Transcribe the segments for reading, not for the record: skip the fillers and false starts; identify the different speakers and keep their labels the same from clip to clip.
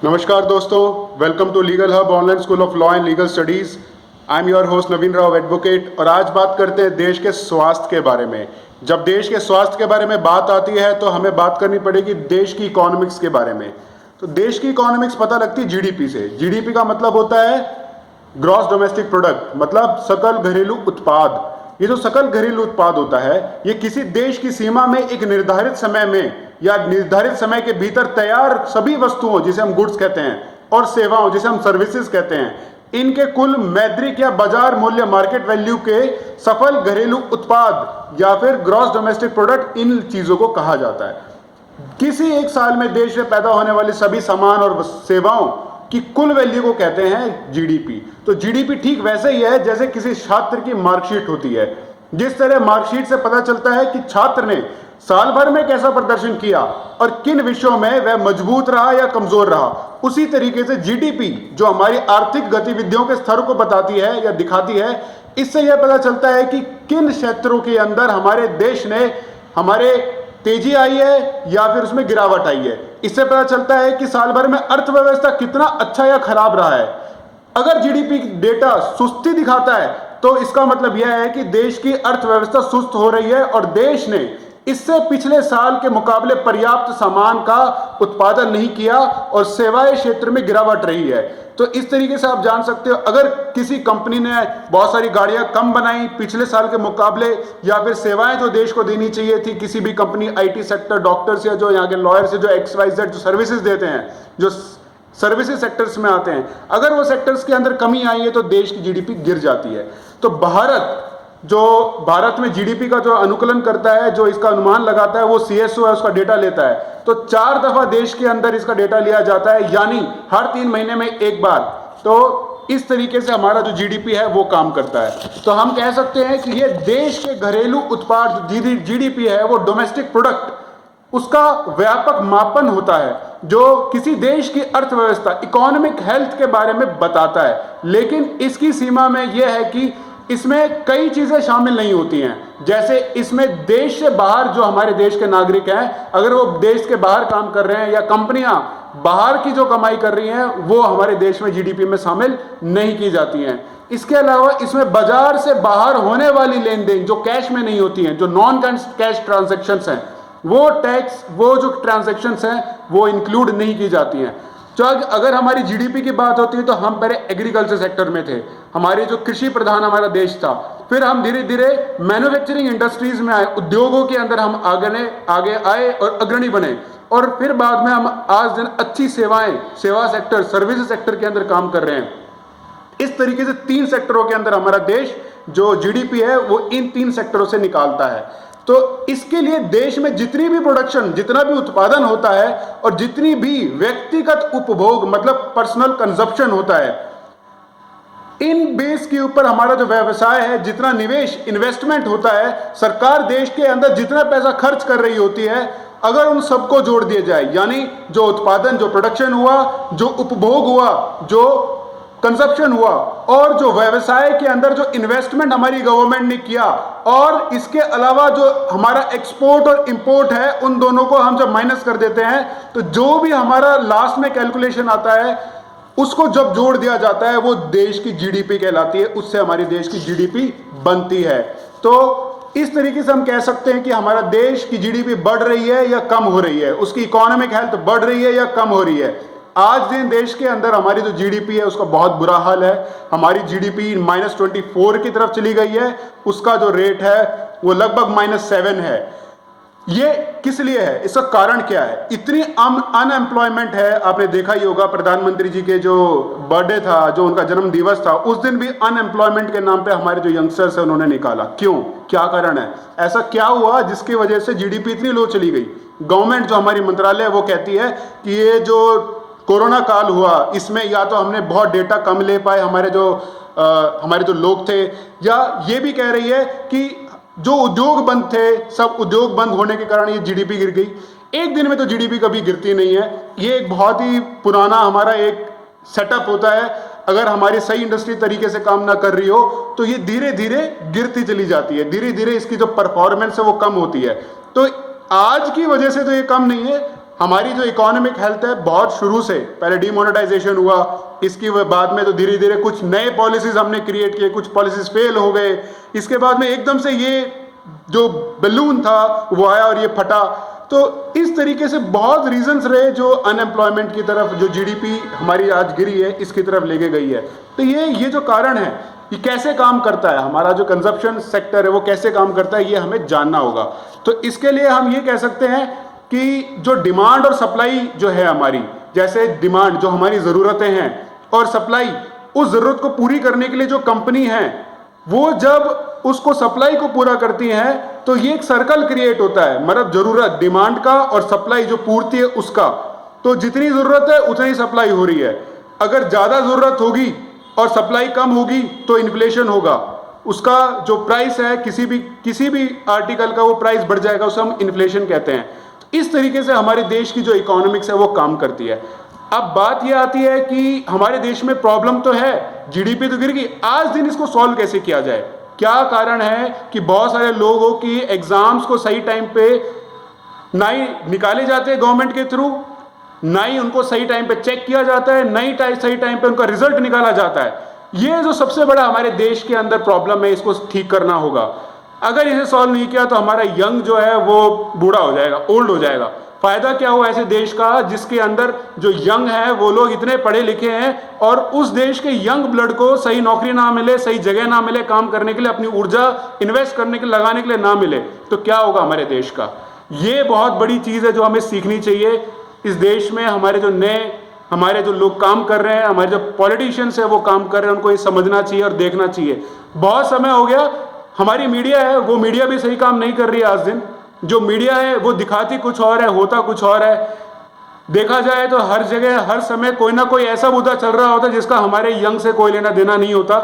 Speaker 1: नमस्कार दोस्तों, welcome to legal hub online school of law and legal studies. I am your host Naveen Rao advocate. और आज बात करते हैं देश के स्वास्थ्य के बारे में। जब देश के स्वास्थ्य के बारे में बात आती है तो हमें बात करनी पड़ेगी देश की इकोनॉमिक्स के बारे में। तो देश की इकोनॉमिक्स पता लगती है जीडीपी से। जीडीपी का मतलब होता है ग्रॉस डोमेस्टिक प्रोडक्ट, मतलब सकल घरेलू उत्पाद। ये जो सकल घरेलू उत्पाद होता है, ये किसी देश की सीमा में एक निर्धारित समय में या निर्धारित समय के भीतर तैयार सभी वस्तुओं, जिसे हम गुड्स कहते हैं, और सेवाओं, जिसे हम सर्विसेज कहते हैं, इनके कुल मौद्रिक या बाजार मूल्य मार्केट वैल्यू के सफल घरेलू उत्पाद या फिर ग्रॉस डोमेस्टिक प्रोडक्ट, इन चीजों को कहा जाता है। किसी एक साल में देश में पैदा होने वाले सभी सामान और सेवाओं की कुल वैल्यू को कहते हैं जीडीपी। तो जीडीपी ठीक वैसे ही है जैसे किसी छात्र की मार्कशीट होती है। जिस तरह मार्कशीट से पता चलता है कि छात्र ने साल भर में कैसा प्रदर्शन किया और किन विषयों में वह मजबूत रहा या कमजोर रहा, उसी तरीके से जीडीपी जो हमारी आर्थिक गतिविधियों के स्तर को बताती है या दिखाती है, इससे यह पता चलता है कि किन क्षेत्रों के अंदर हमारे देश ने हमारे तेजी आई है या फिर उसमें गिरावट आई है। इससे पता चलता है कि साल भर में अर्थव्यवस्था कितना अच्छा या खराब रहा है। अगर जीडीपी डेटा सुस्ती दिखाता है तो इसका मतलब यह है कि देश की अर्थव्यवस्था सुस्त हो रही है और देश ने इससे पिछले साल के मुकाबले पर्याप्त सामान का उत्पादन नहीं किया और सेवाएं क्षेत्र में गिरावट रही है। तो इस तरीके से आप जान सकते हो, अगर किसी कंपनी ने बहुत सारी गाड़ियां कम बनाई पिछले साल के मुकाबले, या फिर सेवाएं जो देश को देनी चाहिए थी, किसी भी कंपनी, आईटी सेक्टर, डॉक्टर्स या जो यहाँ के लॉयर्स जो XYZ जो सर्विसेज देते हैं, जो सर्विसेज सेक्टर्स में आते हैं, अगर वो सेक्टर्स के अंदर कमी आई है तो देश की जीडीपी गिर जाती है। तो भारत में जीडीपी का जो अनुकूलन करता है, जो इसका अनुमान लगाता है, वो CSO है, उसका डेटा लेता है। तो 4 दफा देश के अंदर इसका डेटा लिया जाता है, यानी हर 3 महीने में एक बार। तो इस तरीके से हमारा जो जीडीपी है वो काम करता है। तो हम कह सकते हैं कि ये देश के घरेलू उत्पाद जीडीपी है, वो डोमेस्टिक प्रोडक्ट, उसका व्यापक मापन होता है जो किसी देश की अर्थव्यवस्था, इकोनॉमिक हेल्थ के बारे में बताता है। लेकिन इसकी सीमा में यह है कि इसमें कई चीजें शामिल नहीं होती हैं। जैसे इसमें देश से बाहर जो हमारे देश के नागरिक हैं, अगर वो देश के बाहर काम कर रहे हैं, या कंपनियां बाहर की जो कमाई कर रही हैं, वो हमारे देश में जीडीपी में शामिल नहीं की जाती हैं। इसके अलावा इसमें बाजार से बाहर होने वाली लेन देन जो कैश में नहीं होती हैं, जो नॉन कैश ट्रांजेक्शंस हैं, वो जो ट्रांजेक्शंस हैं वो इंक्लूड नहीं की जाती हैं। तो अगर हमारी जीडीपी की बात होती है तो हम पहले एग्रीकल्चर सेक्टर में थे, हमारे जो कृषि प्रधान हमारा देश था। फिर हम धीरे धीरे मैन्युफैक्चरिंग इंडस्ट्रीज में आए, उद्योगों के अंदर हम आगे आए और अग्रणी बने। और फिर बाद में हम आज दिन अच्छी सेवा सेक्टर, सर्विस सेक्टर के अंदर काम कर रहे हैं। इस तरीके से 3 सेक्टरों के अंदर हमारा देश जो जीडीपी है वो इन 3 सेक्टरों से निकालता है। तो इसके लिए देश में जितनी भी प्रोडक्शन, जितना भी उत्पादन होता है और जितनी भी व्यक्तिगत उपभोग, मतलब पर्सनल कंजप्शन होता है, इन बेस के ऊपर हमारा जो व्यवसाय है, जितना निवेश, इन्वेस्टमेंट होता है, सरकार देश के अंदर जितना पैसा खर्च कर रही होती है, अगर उन सबको जोड़ दिया जाए, यानी जो उत्पादन, जो प्रोडक्शन हुआ, जो उपभोग हुआ, जो कंजप्शन हुआ, और जो व्यवसाय के अंदर जो इन्वेस्टमेंट हमारी गवर्नमेंट ने किया, और इसके अलावा जो हमारा एक्सपोर्ट और इंपोर्ट है, उन दोनों को हम जब माइनस कर देते हैं तो जो भी हमारा लास्ट में कैलकुलेशन आता है, उसको जब जोड़ दिया जाता है, वो देश की जीडीपी कहलाती है। उससे हमारी देश की जीडीपी बनती है। तो इस तरीके से हम कह सकते हैं कि हमारा देश की जीडीपी बढ़ रही है या कम हो रही है, उसकी इकोनॉमिक हेल्थ बढ़ रही है या कम हो रही है। आज दिन देश के अंदर हमारी जो जीडीपी है उसका बहुत बुरा हाल है। हमारी जीडीपी -24 की तरफ चली गई है। उसका जो रेट है वो लगभग -7 है। ये किस लिए है? इसका कारण क्या है? इतनी अनएम्प्लॉयमेंट है। आपने देखा ही होगा, प्रधानमंत्री जी के जो बर्थडे था, जो उनका जन्म दिवस था, उस दिन भी अनएम्प्लॉयमेंट के नाम पे हमारे जो यंगस्टर्स है उन्होंने निकाला। क्यों? क्या कारण है? ऐसा क्या हुआ जिसकी वजह से जीडीपी इतनी लो चली गई? गवर्नमेंट जो हमारी मंत्रालय है वो कहती है कि ये जो कोरोना काल हुआ, इसमें या तो हमने बहुत डेटा कम ले पाए, हमारे जो लोग थे, या ये भी कह रही है कि जो उद्योग बंद थे, सब उद्योग बंद होने के कारण ये जीडीपी गिर गई। एक दिन में तो जीडीपी कभी गिरती नहीं है। ये एक बहुत ही पुराना हमारा एक सेटअप होता है। अगर हमारी सही इंडस्ट्री तरीके से काम ना कर रही हो तो ये धीरे धीरे गिरती चली जाती है, धीरे धीरे इसकी जो परफॉर्मेंस है वो कम होती है। तो आज की वजह से तो ये कम नहीं है, हमारी जो इकोनॉमिक हेल्थ है बहुत शुरू से, पहले डीमोनेटाइजेशन हुआ, इसकी बाद में तो धीरे धीरे कुछ नए पॉलिसीज हमने क्रिएट किए, कुछ पॉलिसीज फेल हो गए, इसके बाद में एकदम से ये जो बलून था वो आया और ये फटा। तो इस तरीके से बहुत रीजंस रहे जो अनएम्प्लॉयमेंट की तरफ, जो जीडीपी हमारी आज गिरी है इसकी तरफ लेके गई है। तो ये जो कारण है, ये कैसे काम करता है, हमारा जो कंजप्शन सेक्टर है वो कैसे काम करता है, ये हमें जानना होगा। तो इसके लिए हम ये कह सकते हैं कि जो डिमांड और सप्लाई जो है हमारी, जैसे डिमांड जो हमारी ज़रूरतें हैं और सप्लाई, उस ज़रूरत को पूरी करने के लिए जो कंपनी है वो जब उसको सप्लाई को पूरा करती है तो ये एक सर्कल क्रिएट होता है, मतलब जरूरत डिमांड का और सप्लाई जो पूर्ति है उसका। तो जितनी ज़रूरत है उतनी सप्लाई हो रही है। अगर ज़्यादा ज़रूरत होगी और सप्लाई कम होगी तो इन्फ्लेशन होगा, उसका जो प्राइस है किसी भी आर्टिकल का वो प्राइस बढ़ जाएगा, उसे हम इन्फ्लेशन कहते हैं। इस तरीके से हमारे देश की जो इकोनॉमिक्स है वो काम करती है। अब बात ये आती है कि हमारे देश में प्रॉब्लम तो है, जीडीपी तो गिर गई, आज दिन इसको सॉल्व कैसे किया जाए। क्या कारण है कि बहुत सारे लोगों की एग्जाम्स को सही टाइम पे ना ही निकाले जाते हैं गवर्नमेंट के थ्रू, ना ही उनको सही टाइम पे चेक किया जाता है, ना ही सही टाइम पे उनका रिजल्ट निकाला जाता है। ये जो सबसे बड़ा हमारे देश के अंदर प्रॉब्लम है, इसको ठीक करना होगा। अगर इसे सॉल्व नहीं किया तो हमारा यंग जो है वो बूढ़ा हो जाएगा, ओल्ड हो जाएगा। फायदा क्या हुआ ऐसे देश का जिसके अंदर जो यंग है वो लोग इतने पढ़े लिखे हैं और उस देश के यंग ब्लड को सही नौकरी ना मिले, सही जगह ना मिले काम करने के लिए, अपनी ऊर्जा इन्वेस्ट करने के लिए, लगाने के लिए ना मिले, तो क्या होगा हमारे देश का। ये बहुत बड़ी चीज़ है जो हमें सीखनी चाहिए। इस देश में हमारे जो लोग काम कर रहे हैं, हमारे जो पॉलिटिशियंस है वो काम कर रहे हैं, उनको ये समझना चाहिए और देखना चाहिए। बहुत समय हो गया, हमारी मीडिया है वो मीडिया भी सही काम नहीं कर रही है। आज दिन जो मीडिया है वो दिखाती कुछ और है, होता कुछ और है। देखा जाए तो हर जगह हर समय कोई ना कोई ऐसा मुद्दा चल रहा होता है जिसका हमारे यंग से कोई लेना देना नहीं होता।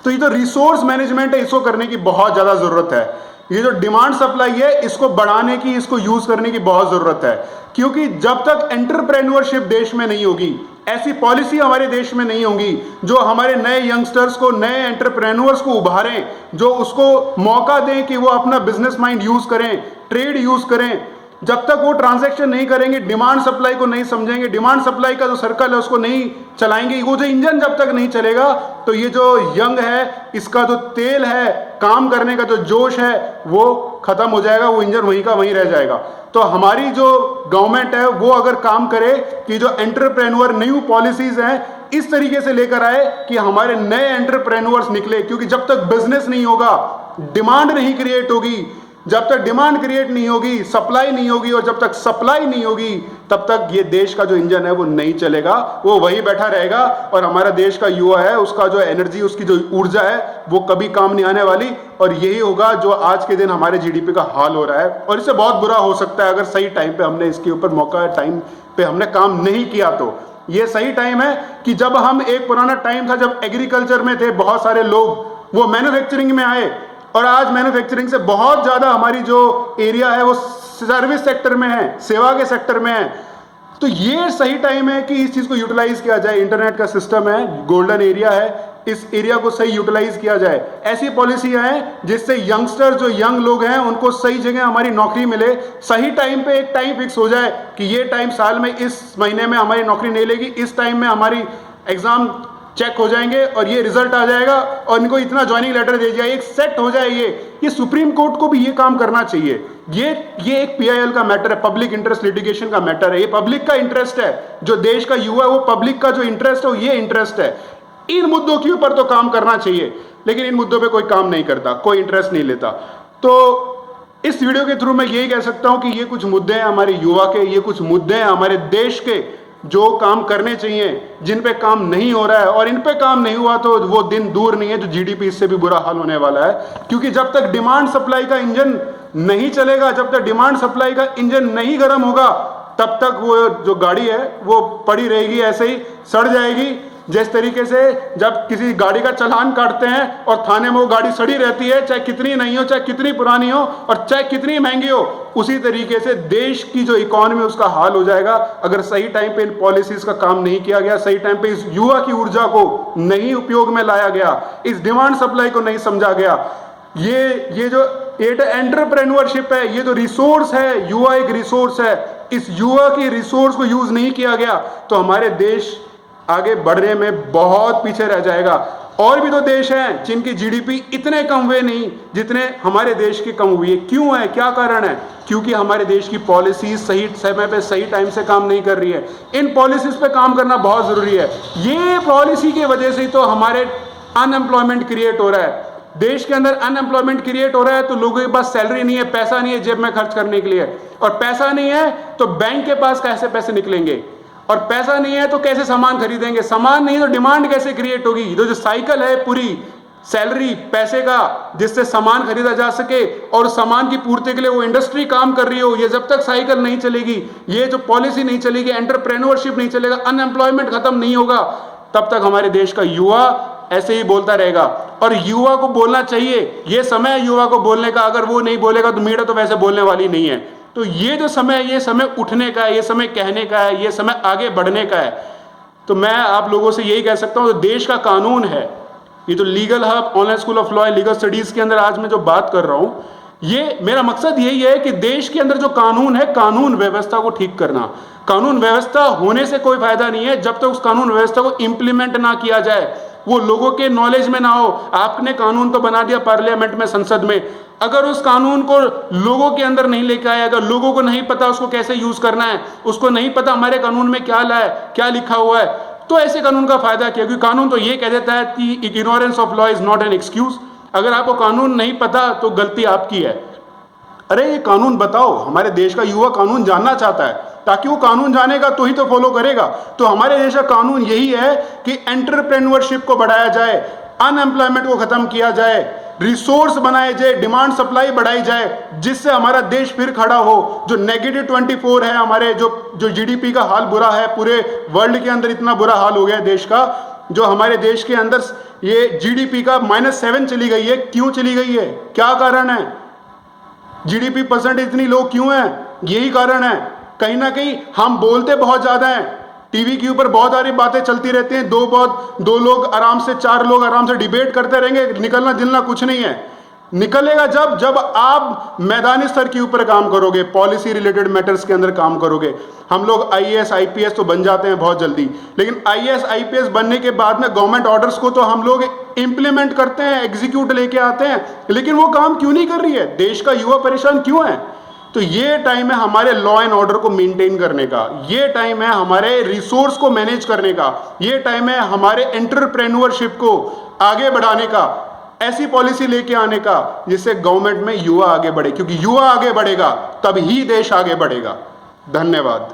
Speaker 1: तो ये जो रिसोर्स मैनेजमेंट है इसको करने की बहुत ज़्यादा ज़रूरत है। ये जो डिमांड सप्लाई है इसको बढ़ाने की, इसको यूज़ करने की बहुत ज़रूरत है, क्योंकि जब तक एंटरप्रेन्योरशिप देश में नहीं होगी, ऐसी पॉलिसी हमारे देश में नहीं होंगी जो हमारे नए यंगस्टर्स को, नए एंटरप्रेन्योर्स को उभारें, जो उसको मौका दें कि वो अपना बिजनेस माइंड यूज़ करें, ट्रेड यूज़ करें, जब तक वो ट्रांजैक्शन नहीं करेंगे, डिमांड सप्लाई को नहीं समझेंगे, डिमांड सप्लाई का जो सर्कल है उसको नहीं चलाएंगे, वो जो इंजन जब तक नहीं चलेगा, तो ये जो यंग है इसका जो तेल है, काम करने का जो जोश है वो खत्म हो जाएगा, वो इंजन वहीं का वहीं रह जाएगा। तो हमारी जो गवर्नमेंट है वो अगर काम करे कि जो एंटरप्रेन्योर न्यू पॉलिसीज हैं इस तरीके से लेकर आए कि हमारे नए एंटरप्रेन्योर्स निकले, क्योंकि जब तक बिजनेस नहीं होगा, डिमांड नहीं क्रिएट होगी, जब तक डिमांड क्रिएट नहीं होगी, सप्लाई नहीं होगी, और जब तक सप्लाई नहीं होगी तब तक ये देश का जो इंजन है वो नहीं चलेगा, वो वही बैठा रहेगा। और हमारा देश का युवा है उसका जो एनर्जी, उसकी जो ऊर्जा है वो कभी काम नहीं आने वाली। और यही होगा जो आज के दिन हमारे जीडीपी का हाल हो रहा है, और इससे बहुत बुरा हो सकता है अगर सही टाइम पे हमने इसके ऊपर मौका, टाइम पे हमने काम नहीं किया। तो ये सही टाइम है कि जब हम, एक पुराना टाइम था जब एग्रीकल्चर में थे बहुत सारे लोग, वो मैन्युफैक्चरिंग में आए, और आज मैन्युफैक्चरिंग से बहुत ज़्यादा हमारी जो एरिया है वो सर्विस सेक्टर में है, सेवा के सेक्टर में है। तो ये सही टाइम है कि इस चीज़ को यूटिलाइज किया जाए। इंटरनेट का सिस्टम है, गोल्डन एरिया है, इस एरिया को सही यूटिलाइज किया जाए। ऐसी पॉलिसियाँ हैं जिससे यंगस्टर, जो यंग लोग हैं, उनको सही जगह हमारी नौकरी मिले, सही टाइम पे एक टाइम फिक्स हो जाए कि ये टाइम साल में, इस महीने में हमारी नौकरी नहीं लेगी, इस टाइम में हमारी एग्ज़ाम चेक हो जाएंगे और ये रिजल्ट आ जाएगा और इनको इतना ज्वाइनिंग लेटर दे दिया, एक सेट हो जाए। ये सुप्रीम कोर्ट को भी ये काम करना चाहिए। ये एक पीआईएल का मैटर है, पब्लिक इंटरेस्ट लिटिगेशन का मैटर है, ये पब्लिक का इंटरेस्ट है। जो देश का युवा है वो पब्लिक का जो इंटरेस्ट है वो ये इंटरेस्ट है। इन मुद्दों के ऊपर तो काम करना चाहिए, लेकिन इन मुद्दों पे कोई काम नहीं करता, कोई इंटरेस्ट नहीं लेता। तो इस वीडियो के थ्रू मैं यही कह सकता हूं कि ये कुछ मुद्दे हैं हमारे युवा के, ये कुछ मुद्दे हैं हमारे देश के जो काम करने चाहिए, जिन पे काम नहीं हो रहा है, और इन पे काम नहीं हुआ तो वो दिन दूर नहीं है जो जीडीपी इससे भी बुरा हाल होने वाला है। क्योंकि जब तक डिमांड सप्लाई का इंजन नहीं चलेगा, जब तक डिमांड सप्लाई का इंजन नहीं गर्म होगा, तब तक वो जो गाड़ी है वो पड़ी रहेगी, ऐसे ही सड़ जाएगी। जिस तरीके से जब किसी गाड़ी का चालान काटते हैं और थाने में वो गाड़ी सड़ी रहती है, चाहे कितनी नहीं हो, चाहे कितनी पुरानी हो और चाहे कितनी महंगी हो, उसी तरीके से देश की जो इकोनॉमी उसका हाल हो जाएगा अगर सही टाइम पे इन पॉलिसीज का काम नहीं किया गया, सही टाइम पे इस युवा की ऊर्जा को नहीं उपयोग में लाया गया, इस डिमांड सप्लाई को नहीं समझा गया। ये जो ये तो एंटरप्रेन्योरशिप है, ये तो रिसोर्स है, युवा एक रिसोर्स है। इस युवा की रिसोर्स को यूज नहीं किया गया तो हमारे देश आगे बढ़ने में बहुत पीछे रह जाएगा। और भी तो देश हैं जिनकी जीडीपी इतने कम हुए नहीं जितने हमारे देश की कम हुई है। क्यों है, क्या कारण है? क्योंकि हमारे देश की पॉलिसी सही समय पे सही टाइम से काम नहीं कर रही है। इन पॉलिसीज पे काम करना बहुत जरूरी है। ये पॉलिसी की वजह से तो हमारे अनएम्प्लॉयमेंट क्रिएट हो रहा है। देश के अंदर अनएम्प्लॉयमेंट क्रिएट हो रहा है तो लोगों के पास सैलरी नहीं है, पैसा नहीं है जेब में खर्च करने के लिए, और पैसा नहीं है तो बैंक के पास कैसे पैसे निकलेंगे, और पैसा नहीं है तो कैसे सामान खरीदेंगे, सामान नहीं है तो डिमांड कैसे क्रिएट होगी। तो जो साइकिल है पूरी सैलरी पैसे का जिससे सामान खरीदा जा सके और सामान की पूर्ति के लिए वो इंडस्ट्री काम कर रही हो, ये जब तक साइकिल नहीं चलेगी, ये जो पॉलिसी नहीं चलेगी, एंटरप्रेन्योरशिप नहीं चलेगा, अनएम्प्लॉयमेंट खत्म नहीं होगा, तब तक हमारे देश का युवा ऐसे ही बोलता रहेगा। और युवा को बोलना चाहिए, ये समय है युवा को बोलने का। अगर वो नहीं बोलेगा तो मीडिया तो वैसे बोलने वाली नहीं है। तो ये जो समय है, ये समय उठने का है, ये समय कहने का है, ये समय आगे बढ़ने का है। तो मैं आप लोगों से यही कह सकता हूं, देश का कानून है, ये तो legal hub online school of law legal studies के अंदर आज मैं जो बात कर रहा हूं, ये मेरा मकसद यही है कि देश के अंदर जो कानून है, कानून व्यवस्था को ठीक करना। कानून व्यवस्था होने से कोई फायदा नहीं है जब तक उस कानून व्यवस्था को इंप्लीमेंट ना किया जाए, वो लोगों के नॉलेज में ना हो। आपने कानून तो बना दिया पार्लियामेंट में, संसद में, अगर उस कानून को लोगों के अंदर नहीं लेकर आए, अगर लोगों को नहीं पता उसको कैसे यूज करना है, उसको नहीं पता हमारे कानून में क्या लाए, क्या लिखा हुआ है, तो ऐसे कानून का फायदा क्या? क्योंकि कानून तो ये कह देता है कि ignorance of law is not an excuse. अगर आपको कानून नहीं पता तो गलती आपकी है। अरे ये कानून बताओ, हमारे देश का युवा कानून जानना चाहता है, ताकि वो कानून जानेगा तो ही तो फॉलो करेगा। तो हमारे देश का कानून यही है कि एंटरप्रेन्योरशिप को बढ़ाया जाए, अनएम्प्लॉयमेंट को खत्म किया जाए, रिसोर्स बनाए जाए, डिमांड सप्लाई बढ़ाई जाए, जिससे हमारा देश फिर खड़ा हो। जो -24 है हमारे, जो जीडीपी का हाल बुरा है, पूरे वर्ल्ड के अंदर इतना बुरा हाल हो गया है देश का, जो हमारे देश के अंदर ये जीडीपी का -7 चली गई है। क्यों चली गई है, क्या कारण है? जीडीपी परसेंटेज इतनी लो क्यों है? यही कारण है। कहीं ना कहीं हम बोलते बहुत ज्यादा हैं, टीवी के ऊपर बहुत सारी बातें चलती रहती हैं, दो लोग आराम से, 4 लोग आराम से डिबेट करते रहेंगे, निकलना जिलना कुछ नहीं है। निकलेगा जब आप मैदानी स्तर के ऊपर काम करोगे, पॉलिसी रिलेटेड मैटर्स के अंदर काम करोगे। हम लोग आईएएस आईपीएस तो बन जाते हैं बहुत जल्दी, लेकिन आईएएस आईपीएस बनने के बाद में गवर्नमेंट ऑर्डर्स को तो हम लोग इंप्लीमेंट करते हैं, एग्जीक्यूट लेके आते हैं, लेकिन वो काम क्यों नहीं कर रही है? देश का युवा परेशान क्यों है? तो ये टाइम है हमारे लॉ एंड ऑर्डर को मेंटेन करने का, ये टाइम है हमारे रिसोर्स को मैनेज करने का, ये टाइम है हमारे एंटरप्रेन्योरशिप को आगे बढ़ाने का, ऐसी पॉलिसी लेके आने का जिससे गवर्नमेंट में युवा आगे बढ़े, क्योंकि युवा आगे बढ़ेगा तब ही देश आगे बढ़ेगा। धन्यवाद।